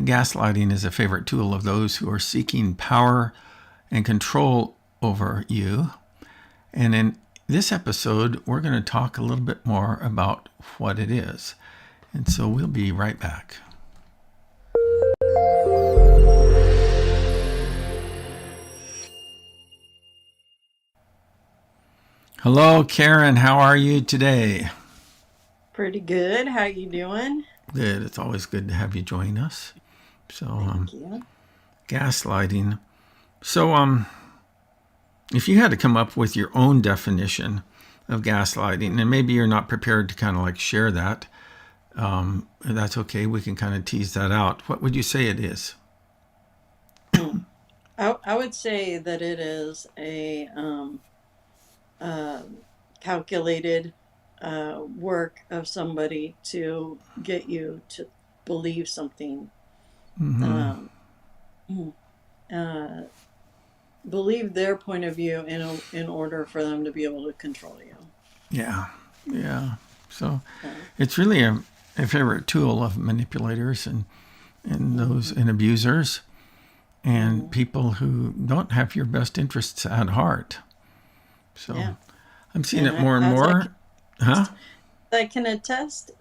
Gaslighting is a favorite tool of those who are seeking power and control over you. And in this episode, we're going to talk a little bit more about what it is. And so we'll be right back. Hello, Karen. How are you today? Pretty good. How you doing? Good. It's always good to have you join us. So, Thank you. gaslighting. So, if you had to come up with your own definition of gaslighting, and maybe you're not prepared to kind of like share that, that's okay. We can kind of tease that out. What would you say it is? I would say that it is a uh, calculated work of somebody to get you to believe something, Mm-hmm. um, uh, believe their point of view in order for them to be able to control you. Yeah. Yeah. So Uh, it's really a favorite tool of manipulators and those mhm, and abusers and mhm. people who don't have your best interests at heart. So Yeah, I'm seeing and it more and as more. Huh? I can attest,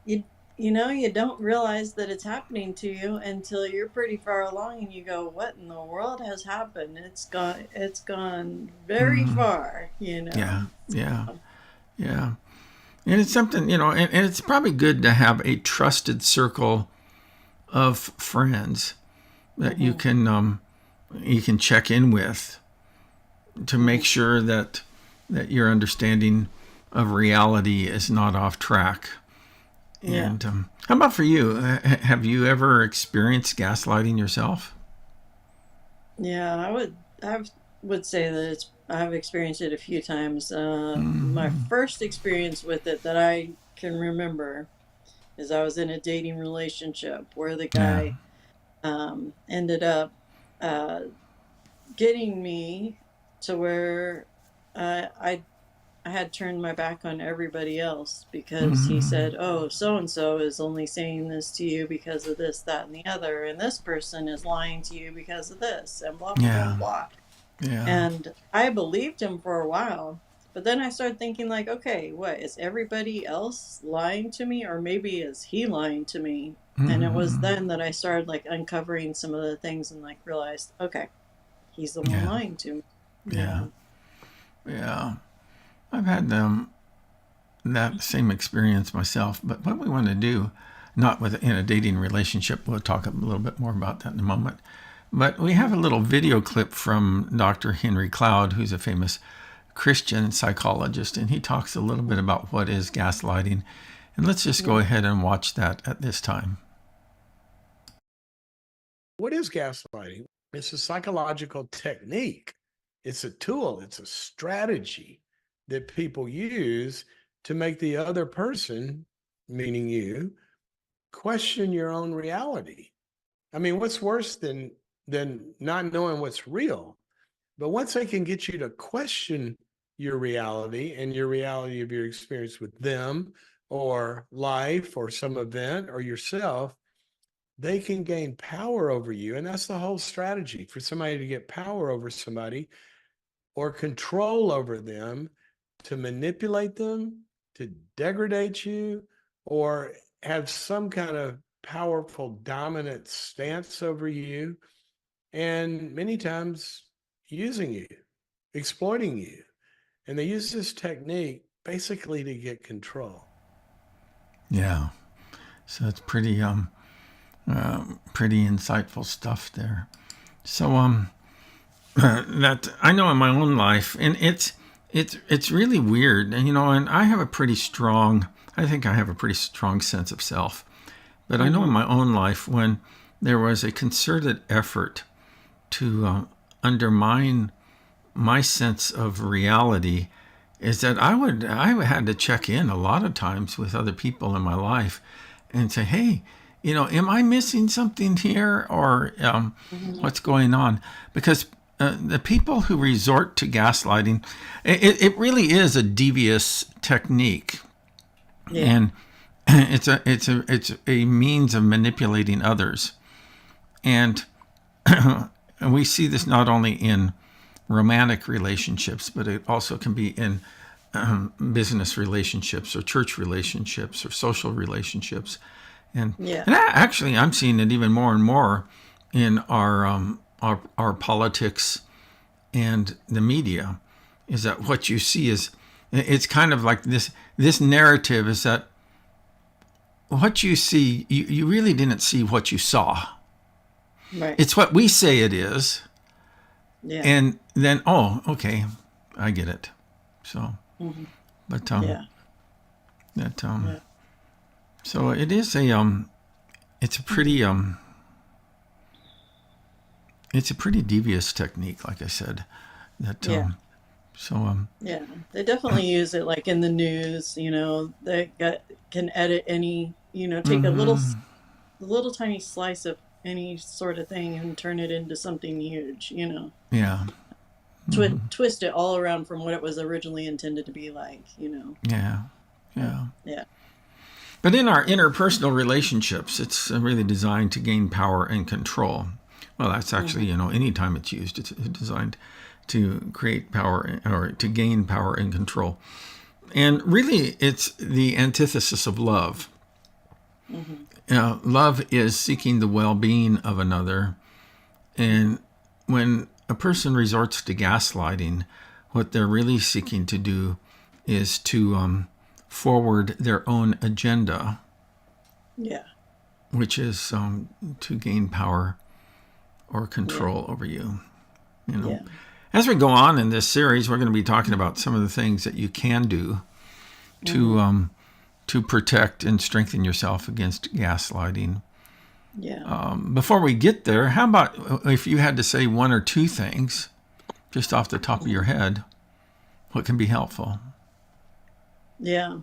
you you know, you don't realize that it's happening to you until you're pretty far along and you go, what in the world has happened? It's gone very Mm-hmm. far, Yeah. Yeah. Yeah. And it's something, and it's probably good to have a trusted circle of friends that Hmm. you can check in with to make Hmm. sure that your understanding of reality is not off track. Yeah. And how about for you? Have you ever experienced gaslighting yourself? Yeah, I would say that I've experienced it a few times. My Mm-hmm. first experience with it that I can remember is I was in a dating relationship where the Yeah. guy ended up uh, getting me to where I had turned my back on everybody else because he Mm-hmm. said, "Oh, so and so is only saying this to you because of this, that, and the other, and this person is lying to you because of this, and blah blah blah Yeah. blah." Yeah. And I believed him for a while, but then I started thinking, like, okay, what is everybody else lying to me, or maybe is he lying to me? And it was Mm-hmm. then that I started like uncovering some of the things and like realized, okay, he's the one Yeah. lying to me. Yeah. Yeah. Yeah. I've had that same experience myself. But what we want to do, not in a dating relationship, we'll talk a little bit more about that in a moment. But we have a little video clip from Dr. Henry Cloud, who's a famous Christian psychologist, and he talks a little bit about what is gaslighting. And let's just go Yeah. ahead and watch that at this time. What is gaslighting? It's a psychological technique. It's a tool, it's a strategy that people use to make the other person, meaning you, question your own reality. I mean, what's worse than not knowing what's real? But once they can get you to question your reality and your reality of your experience with them or life or some event or yourself, they can gain power over you. And that's the whole strategy for somebody to get power over somebody or control over them, to manipulate them, to degrade you, or have some kind of powerful dominant stance over you. And many times using you, exploiting you. And they use this technique basically to get control. Yeah. So it's pretty insightful stuff there. So that I know in my own life, and it's really weird, and I have a pretty strong. I think I have a pretty strong sense of self, but I know in Hmm. my own life when there was a concerted effort to undermine my sense of reality, is that I had to check in a lot of times with other people in my life and say, hey, am I missing something here, or Hmm. what's going on? Because the people who resort to gaslighting, it really is a devious technique, Yeah. and it's a means of manipulating others, and we see this not only in romantic relationships, but it also can be in business relationships or church relationships or social relationships. And, Yeah. actually, I'm seeing it even more and more in our politics and the media. Is that what you see is, it's kind of like this narrative is that what you see, you really didn't see what you saw. Right. It's what we say it is. Yeah. And then, oh, okay, I get it. So, Mhm. but Yeah. that Yeah. so it is it's a pretty it's a pretty devious technique, like I said. That Yeah. so Yeah. They definitely use it like in the news, can edit any, take a mhm, little tiny slice of any sort of thing and turn it into something huge. yeah, Twist it all around from what it was originally intended to be like. yeah, Uh, yeah. yeah. But in our interpersonal relationships, it's really designed to gain power and control. Well, that's actually, Hmm. anytime it's used, it's designed to create power or to gain power and control. And really, it's the antithesis of love. Hmm. Love is seeking the well being of another. And when a person resorts to gaslighting, what they're really seeking to do is to forward their own agenda, Yeah. which is to gain power or Yeah. control over you. You know, Yeah. as we go on in this series, we're going to be talking about some of the things that you can do Hmm. to protect and strengthen yourself against gaslighting. Yeah. Before we get there, how about if you had to say one or two things just off the top of your head, what can be helpful? Yeah.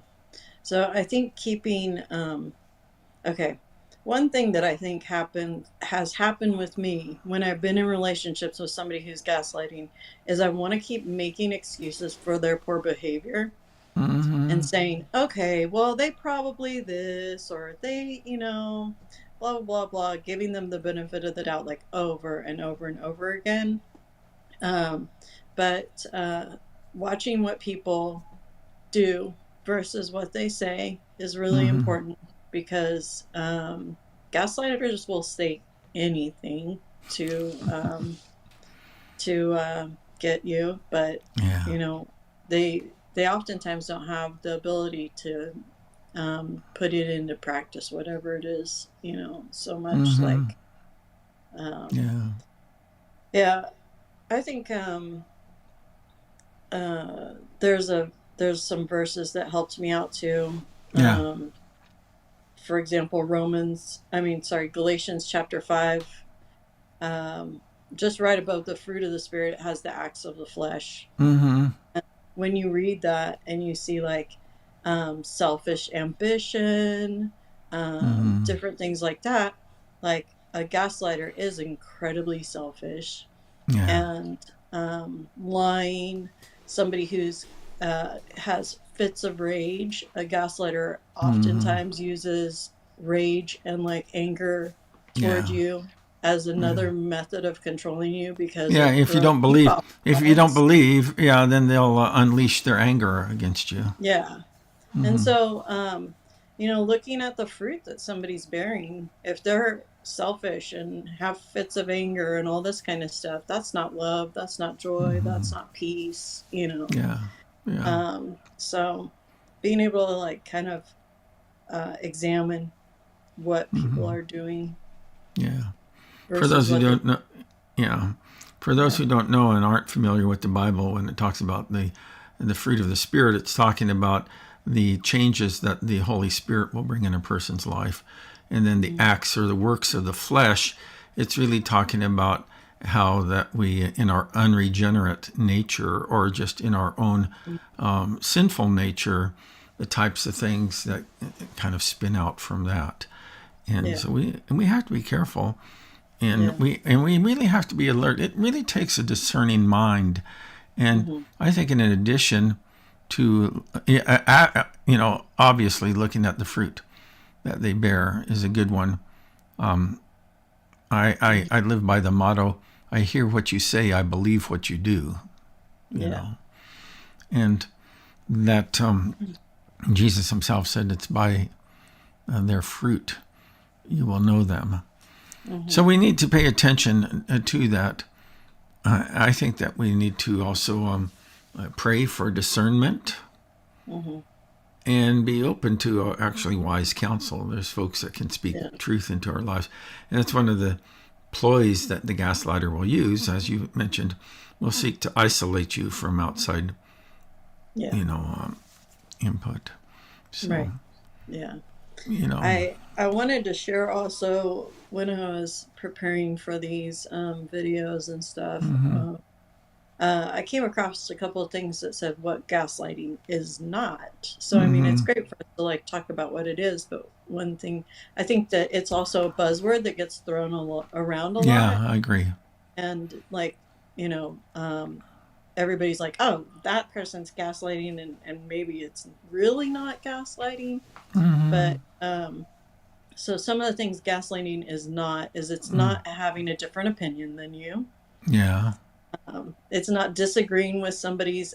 So I think okay. One thing that I think has happened with me when I've been in relationships with somebody who's gaslighting is I want to keep making excuses for their poor behavior Mm-hmm. and saying, okay, well, they probably this or they, blah, blah, blah, blah, giving them the benefit of the doubt like over and over and over again. Um, but watching what people do versus what they say is really Mm-hmm. important because gaslighters will say anything to get you, but Yeah. you know they oftentimes don't have the ability to put it into practice, whatever it is, so much Mm-hmm. like um, Yeah. yeah, I think there's some verses that helped me out too. Yeah. For example, Galatians chapter 5, um, just right above the fruit of the spirit, it has the acts of the flesh. Mm-hmm. When you read that and you see like selfish ambition, Mm-hmm. different things like that, like a gaslighter is incredibly selfish Yeah. and lying, somebody who's has fits of rage. A gaslighter Mm-hmm. oftentimes uses rage and like anger towards Yeah. you as Yeah. another method of controlling you because Yeah. it If you throws don't you believe, off if you don't balance. believe, yeah, then they'll unleash their anger against you. Yeah. And Mm-hmm. so, looking at the fruit that somebody's bearing, if they're selfish and have fits of anger and all this kind of stuff, that's not love, that's not joy, Mm-hmm. that's not peace. Yeah. Yeah. So being able to like kind of examine what people Mm-hmm. are doing Yeah. For versus those who what they, don't know, yeah. For those yeah. who don't know and aren't familiar with the Bible, when it talks about the fruit of the Spirit, it's talking about the changes that the Holy Spirit will bring in a person's life, and then the Mm-hmm. acts or the works of the flesh. It's really talking about how that we, in our unregenerate nature, or just in our own sinful nature, the types of things that kind of spin out from that. And Yeah. so we have to be careful, and Yeah. we really have to be alert. It really takes a discerning mind, and Mm-hmm. I think in addition to obviously looking at the fruit, that they bear is a good one. I live by the motto, I hear what you say, I believe what you do, you know. And that Jesus himself said it's by their fruit you will know them. So we need to pay attention to that. I think that we need to also pray for discernment and be open to actually wise counsel. There's folks that can speak truth into our lives. And that's one of the ploys that the gaslighter will use, as you mentioned, will seek to isolate you from outside, input. So, right. Yeah. I wanted to share also, when I was preparing for these videos and stuff, I came across a couple of things that said what gaslighting is not. So, I mean, it's great for us to talk about what it is, but one thing, I think that it's also a buzzword that gets thrown around a lot. Yeah, I agree. And everybody's like, oh, that person's gaslighting, and maybe it's really not gaslighting. But so some of the things gaslighting is not, it's not having a different opinion than you. Yeah. It's not disagreeing with somebody's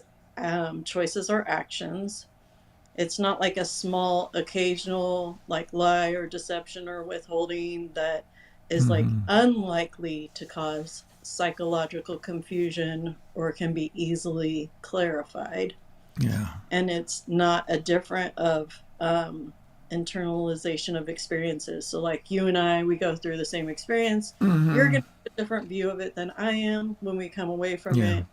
choices or actions. It's not like a small occasional lie or deception or withholding that is unlikely to cause psychological confusion or can be easily clarified. Yeah. And it's not a different of internalization of experiences. So you and I, we go through the same experience. You're going to have a different view of it than I am when we come away from it.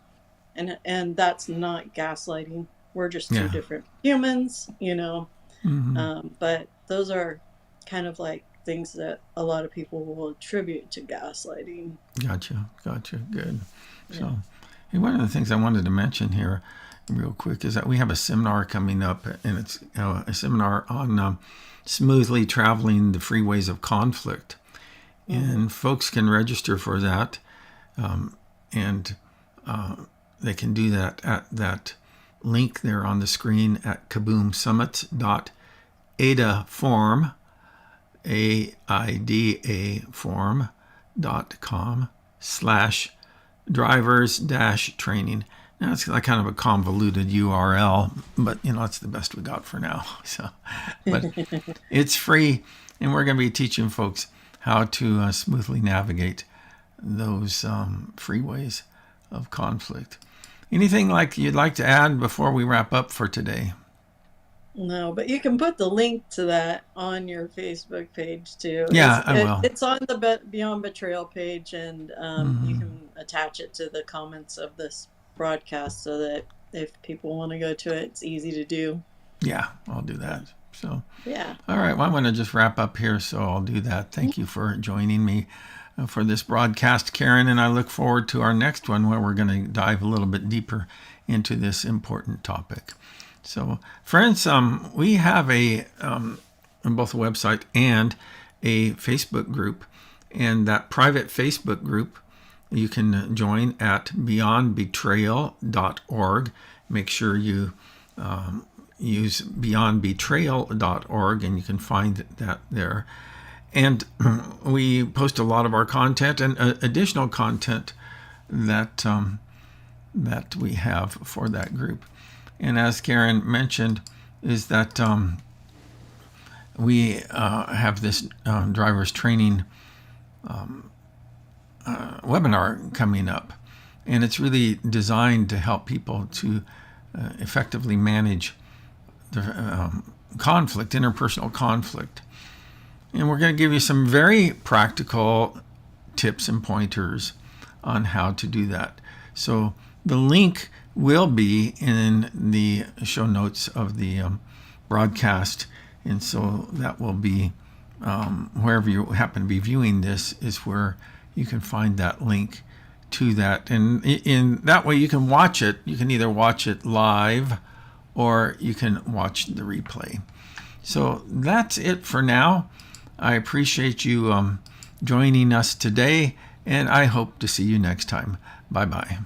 And that's not gaslighting. We're just two different humans, but those are kind of things that a lot of people will attribute to gaslighting. Gotcha. Good. So, hey, one of the things I wanted to mention here real quick is that we have a seminar coming up, and it's a seminar on smoothly traveling the freeways of conflict. And folks can register for that, and they can do that at that link there on the screen at kaboomsummit.aidaform, aidaform.com/drivers-training. Now it's kind of a convoluted URL, but it's the best we got for now. So, but it's free, and we're going to be teaching folks how to smoothly navigate those freeways of conflict. Anything you'd like to add before we wrap up for today? No, but you can put the link to that on your Facebook page too. Yeah, I will. It's on the Beyond Betrayal page, and you can attach it to the comments of this broadcast so that if people want to go to it, it's easy to do. Yeah, I'll do that. So, yeah. All right, well, I'm going to just wrap up here, so I'll do that. Thank you for joining me for this broadcast, Karen, and I look forward to our next one where we're going to dive a little bit deeper into this important topic. So, friends, we have both a website and a Facebook group, and that private Facebook group you can join at beyondbetrayal.org. Make sure you use beyondbetrayal.org, and you can find that there. And we post a lot of our content and additional content that we have for that group. And as Karen mentioned, is that we have this driver's training webinar coming up. And it's really designed to help people to effectively manage the conflict, interpersonal conflict. And we're going to give you some very practical tips and pointers on how to do that. So the link will be in the show notes of the broadcast. And so that will be wherever you happen to be viewing this is where you can find that link to that. And in that way you can watch it. You can either watch it live or you can watch the replay. So that's it for now. I appreciate you joining us today, and I hope to see you next time. Bye-bye.